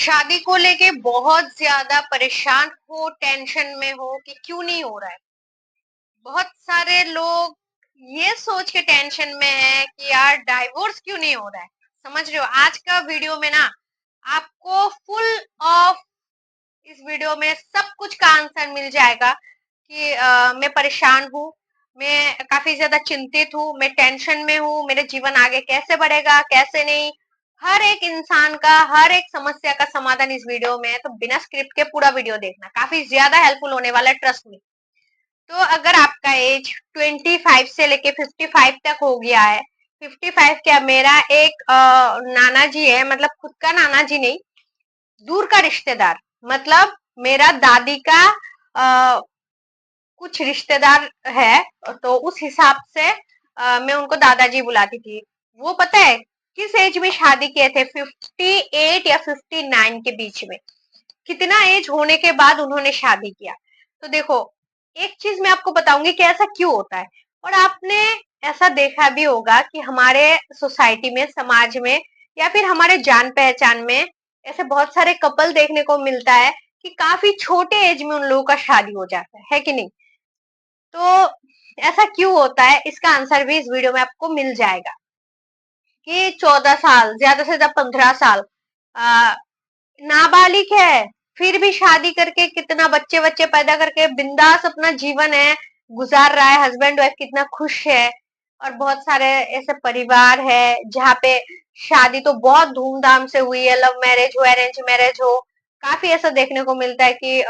शादी को लेके बहुत ज्यादा परेशान हो, टेंशन में हो कि क्यों नहीं हो रहा है। बहुत सारे लोग ये सोच के टेंशन में है कि यार डाइवोर्स क्यों नहीं हो रहा है। समझ रहे हो, आज का वीडियो में ना आपको फुल ऑफ इस वीडियो में सब कुछ का आंसर मिल जाएगा कि मैं परेशान हूँ, मैं काफी ज्यादा चिंतित हूँ, मैं टेंशन में हूँ, मेरे जीवन आगे कैसे बढ़ेगा कैसे नहीं। हर एक इंसान का हर एक समस्या का समाधान इस वीडियो में है, तो बिना स्क्रिप्ट के पूरा वीडियो देखना, काफी ज्यादा हेल्पफुल होने वाला है, ट्रस्ट मी। तो अगर आपका एज 25 से लेके 55 तक हो गया है, 55 क्या, मेरा एक नाना जी है, मतलब खुद का नाना जी नहीं, दूर का रिश्तेदार, मतलब मेरा दादी का कुछ रिश्तेदार है, तो उस हिसाब से मैं उनको दादाजी बुलाती थी। वो पता है किस एज में शादी किए थे? 58 या 59 के बीच में। कितना एज होने के बाद उन्होंने शादी किया। तो देखो, एक चीज मैं आपको बताऊंगी कि ऐसा क्यों होता है। और आपने ऐसा देखा भी होगा कि हमारे सोसाइटी में, समाज में, या फिर हमारे जान पहचान में ऐसे बहुत सारे कपल देखने को मिलता है कि काफी छोटे एज में उन लोगों का शादी हो जाता है कि नहीं। तो ऐसा क्यों होता है, इसका आंसर भी इस वीडियो में आपको मिल जाएगा कि 14 साल, ज्यादा से ज्यादा 15 साल नाबालिग है, फिर भी शादी करके कितना बच्चे बच्चे पैदा करके बिंदास अपना जीवन है गुजार रहा है, हस्बैंड वाइफ कितना खुश है। और बहुत सारे ऐसे परिवार है जहाँ पे शादी तो बहुत धूमधाम से हुई है, लव मैरिज हो अरेंज मैरिज हो, काफी ऐसा देखने को मिलता है कि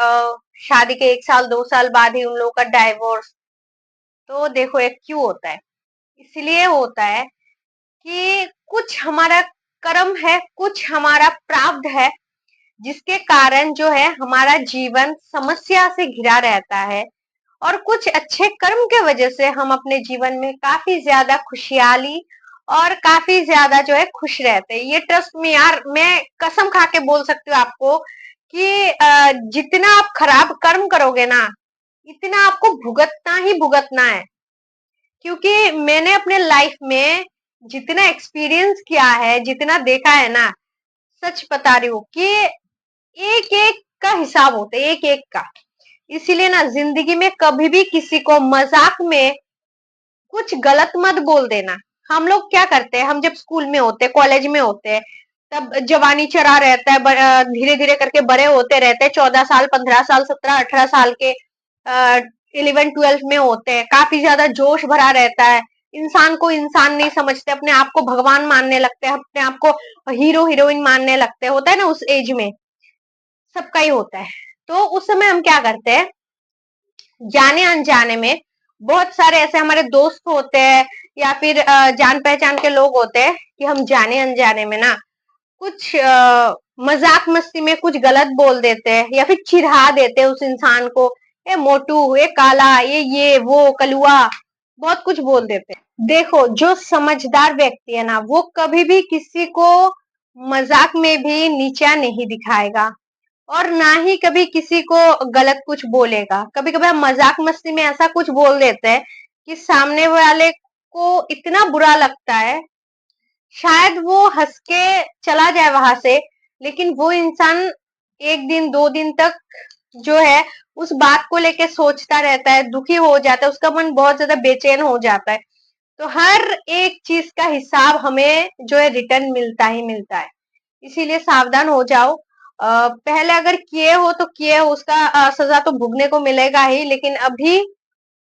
शादी के 1 साल 2 साल बाद ही उन लोगों का डाइवोर्स। तो देखो ये क्यों होता है, इसलिए होता है कि कुछ हमारा कर्म है, कुछ हमारा प्रारब्ध है, जिसके कारण जो है हमारा जीवन समस्या से घिरा रहता है। और कुछ अच्छे कर्म के वजह से हम अपने जीवन में काफी ज्यादा खुशहाली और काफी ज्यादा जो है खुश रहते हैं। ये ट्रस्ट में यार, मैं कसम खा के बोल सकती हूँ आपको कि जितना आप खराब कर्म करोगे ना, इतना आपको भुगतना ही भुगतना है। क्योंकि मैंने अपने लाइफ में जितना एक्सपीरियंस किया है, जितना देखा है ना, सच बता रही हूँ कि एक एक का हिसाब होता है, एक एक का। इसीलिए ना जिंदगी में कभी भी किसी को मजाक में कुछ गलत मत बोल देना। हम लोग क्या करते हैं, हम जब स्कूल में होते हैं, कॉलेज में होते हैं, तब जवानी चढ़ा रहता है, धीरे धीरे करके बड़े होते रहते हैं, 14 साल 15 साल 17 18 साल के 11 12 में होते हैं, काफी ज्यादा जोश भरा रहता है। इंसान को इंसान नहीं समझते, अपने आप को भगवान मानने लगते हैं, अपने आप को हीरो हीरोइन मानने लगते हैं, होता है ना उस एज में, सबका ही होता है। तो उस समय हम क्या करते हैं, जाने अनजाने में बहुत सारे ऐसे हमारे दोस्त होते हैं या फिर जान पहचान के लोग होते हैं कि हम जाने अनजाने में ना कुछ मजाक मस्ती में कुछ गलत बोल देते हैं या फिर चिढ़ा देते हैं उस इंसान को। ए मोटू, ये काला, ये वो कलुआ, बहुत कुछ बोल देते हैं। देखो, जो समझदार व्यक्ति है ना, वो कभी भी किसी को मजाक में भी नीचा नहीं दिखाएगा और ना ही कभी किसी को गलत कुछ बोलेगा। कभी कभी हम मजाक मस्ती में ऐसा कुछ बोल देते हैं कि सामने वाले को इतना बुरा लगता है, शायद वो हंस के चला जाए वहां से, लेकिन वो इंसान 1 दिन 2 दिन तक जो है उस बात को लेके सोचता रहता है, दुखी हो जाता है, उसका मन बहुत ज्यादा बेचैन हो जाता है। तो हर एक चीज का हिसाब हमें जो है रिटर्न मिलता ही मिलता है। इसीलिए सावधान हो जाओ। पहले अगर किए हो तो किए हो, उसका सजा तो भुगतने को मिलेगा ही, लेकिन अभी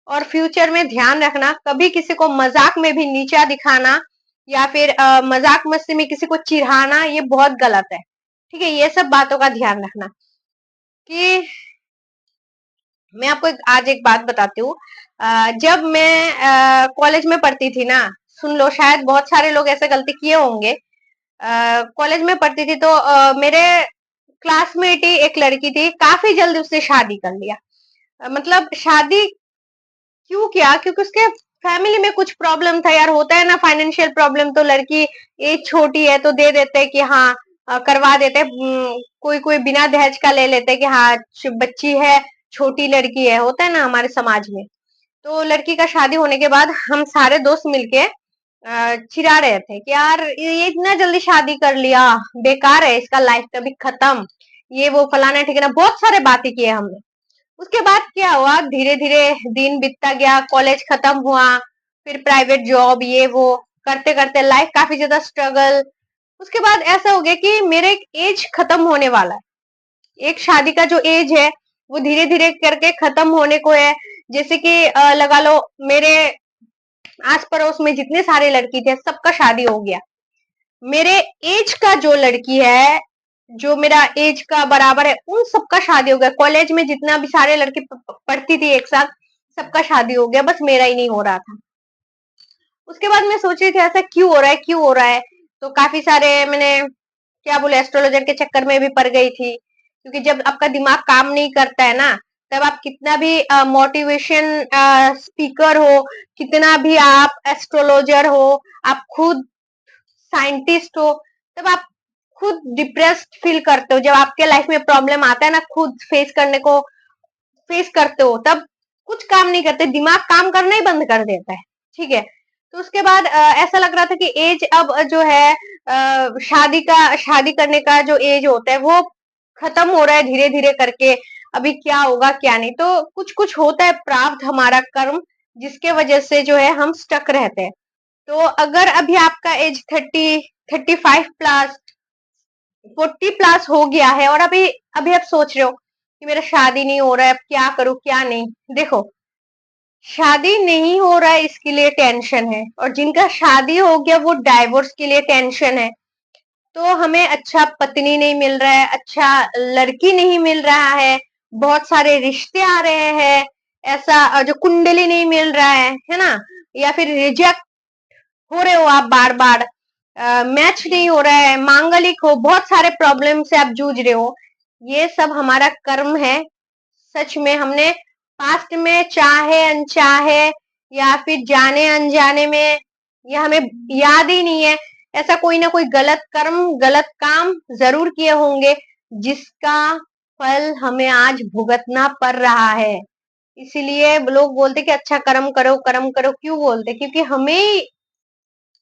और फ्यूचर में ध्यान रखना, कभी किसी को मजाक में भी नीचा दिखाना या फिर मजाक मस्ती में किसी को चिढ़ाना, ये बहुत गलत है। ठीक है, ये सब बातों का ध्यान रखना। कि मैं आपको आज एक बात बताती हूँ। जब मैं कॉलेज में पढ़ती थी ना, सुन लो, शायद बहुत सारे लोग ऐसे गलती किए होंगे। कॉलेज में पढ़ती थी तो मेरे क्लासमेट ही एक लड़की थी, काफी जल्दी उसने शादी कर लिया। मतलब शादी क्यों किया? क्योंकि उसके फैमिली में कुछ प्रॉब्लम था यार, होता है ना फाइनेंशियल प्रॉब्लम, तो लड़की एज छोटी है तो दे देते हैं कि हाँ करवा देते हैं। कोई कोई बिना दहेज का ले लेते हैं कि हाँ बच्ची है, छोटी लड़की है, होता है ना हमारे समाज में। तो लड़की का शादी होने के बाद हम सारे दोस्त मिलके चिढ़ा रहे थे कि यार ये इतना जल्दी शादी कर लिया, बेकार है, इसका लाइफ कभी खत्म, ये वो फलाना ठिकाना, बहुत सारे बातें किए हमने। उसके बाद क्या हुआ, धीरे धीरे दिन बीतता गया, कॉलेज खत्म हुआ, फिर प्राइवेट जॉब, ये वो करते करते लाइफ काफी ज्यादा स्ट्रगल। उसके बाद ऐसा हो गया कि मेरे एक एज खत्म होने वाला है, एक शादी का जो एज है वो धीरे धीरे करके खत्म होने को है। जैसे कि लगा लो, मेरे आस पड़ोस में जितने सारे लड़की थे सबका शादी हो गया। मेरे एज का जो लड़की है, जो मेरा एज का बराबर है, उन सबका शादी हो गया। कॉलेज में जितना भी सारे लड़के पढ़ती थी एक साथ, सबका शादी हो गया, बस मेरा ही नहीं हो रहा था। उसके बाद मैं सोच रही थी ऐसा क्यों हो रहा है, क्यों हो रहा है। तो काफी सारे मैंने, क्या बोले, एस्ट्रोलॉजर के चक्कर में भी पड़ गई थी, क्योंकि जब आपका दिमाग काम नहीं करता है ना, तब आप कितना भी मोटिवेशन स्पीकर हो, कितना भी आप एस्ट्रोलॉजर हो, आप खुद साइंटिस्ट हो, तब आप खुद डिप्रेस्ड फील करते हो। जब आपके लाइफ में प्रॉब्लम आता है ना, खुद फेस करते हो, तब कुछ काम नहीं करते, दिमाग काम करना ही बंद कर देता है। ठीक है। तो उसके बाद ऐसा लग रहा था कि एज अब जो है, शादी करने का जो एज होता है वो खत्म हो रहा है धीरे धीरे करके। अभी क्या होगा क्या नहीं, तो कुछ कुछ होता है, प्रारब्ध हमारा कर्म, जिसके वजह से जो है हम स्टक रहते हैं। तो अगर अभी आपका एज 35 प्लस, 40 प्लस हो गया है, और अभी अभी आप सोच रहे हो कि मेरा शादी नहीं हो रहा है, अब क्या करूं क्या नहीं, देखो, शादी नहीं हो रहा है इसके लिए टेंशन है, और जिनका शादी हो गया वो डाइवोर्स के लिए टेंशन है। तो हमें अच्छा पत्नी नहीं मिल रहा है, अच्छा लड़की नहीं मिल रहा है, बहुत सारे रिश्ते आ रहे हैं, ऐसा जो कुंडली नहीं मिल रहा है ना, या फिर रिजेक्ट हो रहे हो आप बार बार, मैच नहीं हो रहा है, मांगलिक हो, बहुत सारे प्रॉब्लम से आप जूझ रहे हो, ये सब हमारा कर्म है। सच में हमने पास्ट में चाहे अनचाहे, या फिर जाने अनजाने में, या हमें याद ही नहीं है, ऐसा कोई ना कोई गलत कर्म, गलत काम जरूर किए होंगे, जिसका फल हमें आज भुगतना पड़ रहा है। इसीलिए लोग बोलते कि अच्छा कर्म करो, कर्म करो, क्यों बोलते, क्योंकि हमें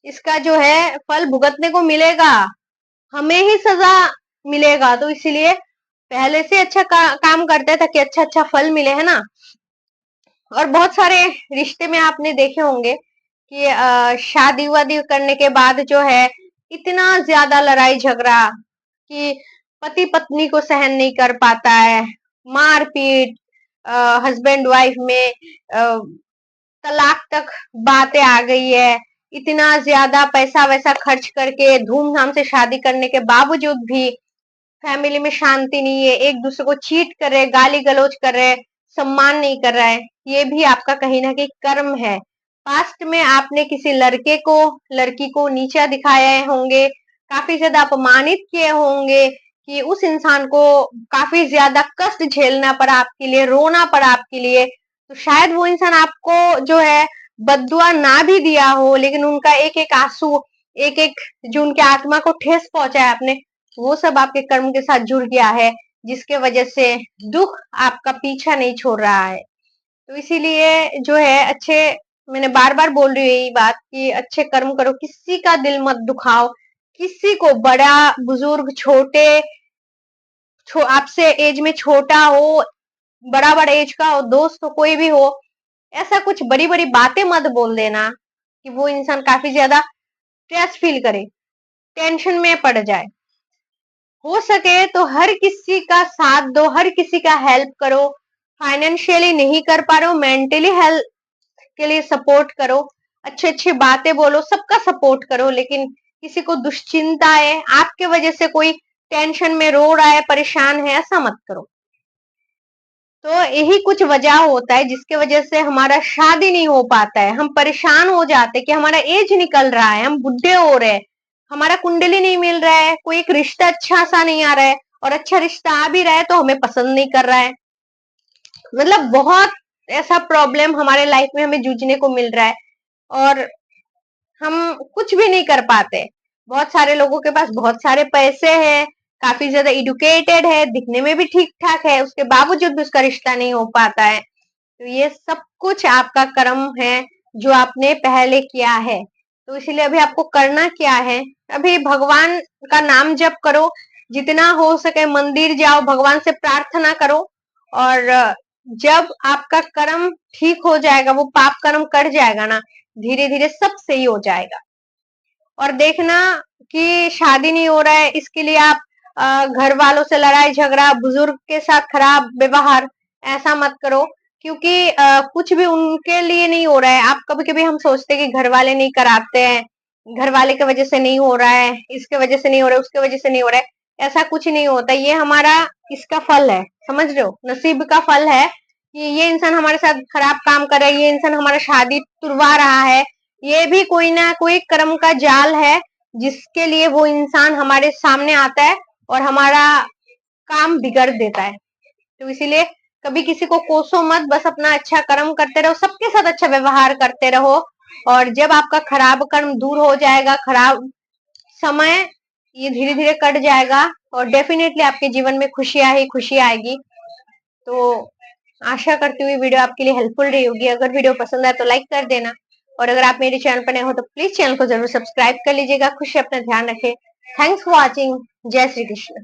इसका जो है फल भुगतने को मिलेगा, हमें ही सजा मिलेगा। तो इसीलिए पहले से अच्छा काम करते हैं, ताकि अच्छा अच्छा फल मिले, है ना। और बहुत सारे रिश्ते में आपने देखे होंगे कि शादी वादी करने के बाद जो है, इतना ज्यादा लड़ाई झगड़ा कि पति पत्नी को सहन नहीं कर पाता है, मारपीट, हस्बैंड वाइफ में तलाक तक बातें आ गई है। इतना ज्यादा पैसा वैसा खर्च करके धूमधाम से शादी करने के बावजूद भी फैमिली में शांति नहीं है, एक दूसरे को चीट कर रहे, गाली गलौज कर रहे, सम्मान नहीं कर रहा है। ये भी आपका कहीं ना कहीं कर्म है। पास्ट में आपने किसी लड़के को, लड़की को नीचा दिखाए होंगे, काफी ज्यादा अपमानित किए होंगे, कि उस इंसान को काफी ज्यादा कष्ट झेलना पड़ा आपके लिए, रोना पड़ा आपके लिए। तो शायद वो इंसान आपको जो है बद्दुआ ना भी दिया हो, लेकिन उनका एक एक आंसू, एक एक जो उनके आत्मा को ठेस पहुंचा है आपने, वो सब आपके कर्म के साथ जुड़ गया है, जिसके वजह से दुख आपका पीछा नहीं छोड़ रहा है। तो इसीलिए जो है अच्छे, मैंने बार बार बोल रही हूँ यही बात कि अच्छे कर्म करो, किसी का दिल मत दुखाओ, किसी को, बड़ा बुजुर्ग छोटे, आपसे एज में छोटा हो, बड़ा बड़ा एज का हो, दोस्त हो, कोई भी हो, ऐसा कुछ बड़ी बड़ी बातें मत बोल देना कि वो इंसान काफी ज्यादा स्ट्रेस फील करे, टेंशन में पड़ जाए। हो सके तो हर किसी का साथ दो, हर किसी का हेल्प करो। फाइनेंशियली नहीं कर पा रहे हो, मेंटली हेल्प के लिए सपोर्ट करो, अच्छी अच्छी बातें बोलो, सबका सपोर्ट करो, लेकिन किसी को दुश्चिंता है, आपके वजह से कोई टेंशन में रो रहा है, परेशान है, ऐसा मत करो। तो यही कुछ वजह होता है जिसके वजह से हमारा शादी नहीं हो पाता है, हम परेशान हो जाते हैं कि हमारा एज निकल रहा है, हम बुढ़े हो रहे हैं, हमारा कुंडली नहीं मिल रहा है, कोई एक रिश्ता अच्छा सा नहीं आ रहा है, और अच्छा रिश्ता आ भी रहा है तो हमें पसंद नहीं कर रहा है। मतलब बहुत ऐसा प्रॉब्लम हमारे लाइफ में हमें जूझने को मिल रहा है, और हम कुछ भी नहीं कर पाते। बहुत सारे लोगों के पास बहुत सारे पैसे हैं, काफी ज्यादा एडुकेटेड है, दिखने में भी ठीक ठाक है, उसके बावजूद भी उसका रिश्ता नहीं हो पाता है। तो ये सब कुछ आपका कर्म है, जो आपने पहले किया है। तो इसीलिए अभी आपको करना क्या है, अभी भगवान का नाम जप करो, जितना हो सके मंदिर जाओ, भगवान से प्रार्थना करो, और जब आपका कर्म ठीक हो जाएगा, वो पाप कर्म कट जाएगा ना, धीरे धीरे सब सही हो जाएगा। और देखना कि शादी नहीं हो रहा है इसके लिए आप घर वालों से लड़ाई झगड़ा, बुजुर्ग के साथ खराब व्यवहार, ऐसा मत करो, क्योंकि कुछ भी उनके लिए नहीं हो रहा है। आप कभी कभी हम सोचते हैं कि घर वाले नहीं कराते हैं, घर वाले की वजह से नहीं हो रहा है, इसके वजह से नहीं हो रहा है, उसके वजह से नहीं हो रहा है, ऐसा कुछ नहीं होता। ये हमारा इसका फल है, समझ रहे हो, नसीब का फल है कि ये इंसान हमारे साथ खराब काम कर रहा है, ये इंसान हमारा शादी तुड़वा रहा है, ये भी कोई ना कोई कर्म का जाल है जिसके लिए वो इंसान हमारे सामने आता है और हमारा काम बिगड़ देता है। तो इसीलिए कभी किसी को कोसो मत, बस अपना अच्छा कर्म करते रहो, सबके साथ अच्छा व्यवहार करते रहो, और जब आपका खराब कर्म दूर हो जाएगा, खराब समय ये धीरे धीरे कट जाएगा, और डेफिनेटली आपके जीवन में खुशियां ही खुशी आएगी। तो आशा करती हूँ वीडियो आपके लिए हेल्पफुल रही होगी। अगर वीडियो पसंद आए तो लाइक कर देना, और अगर आप मेरे चैनल पर नए हो तो प्लीज चैनल को जरूर सब्सक्राइब कर लीजिएगा। खुश अपना ध्यान रखें। Thanks for watching. जय श्री कृष्ण।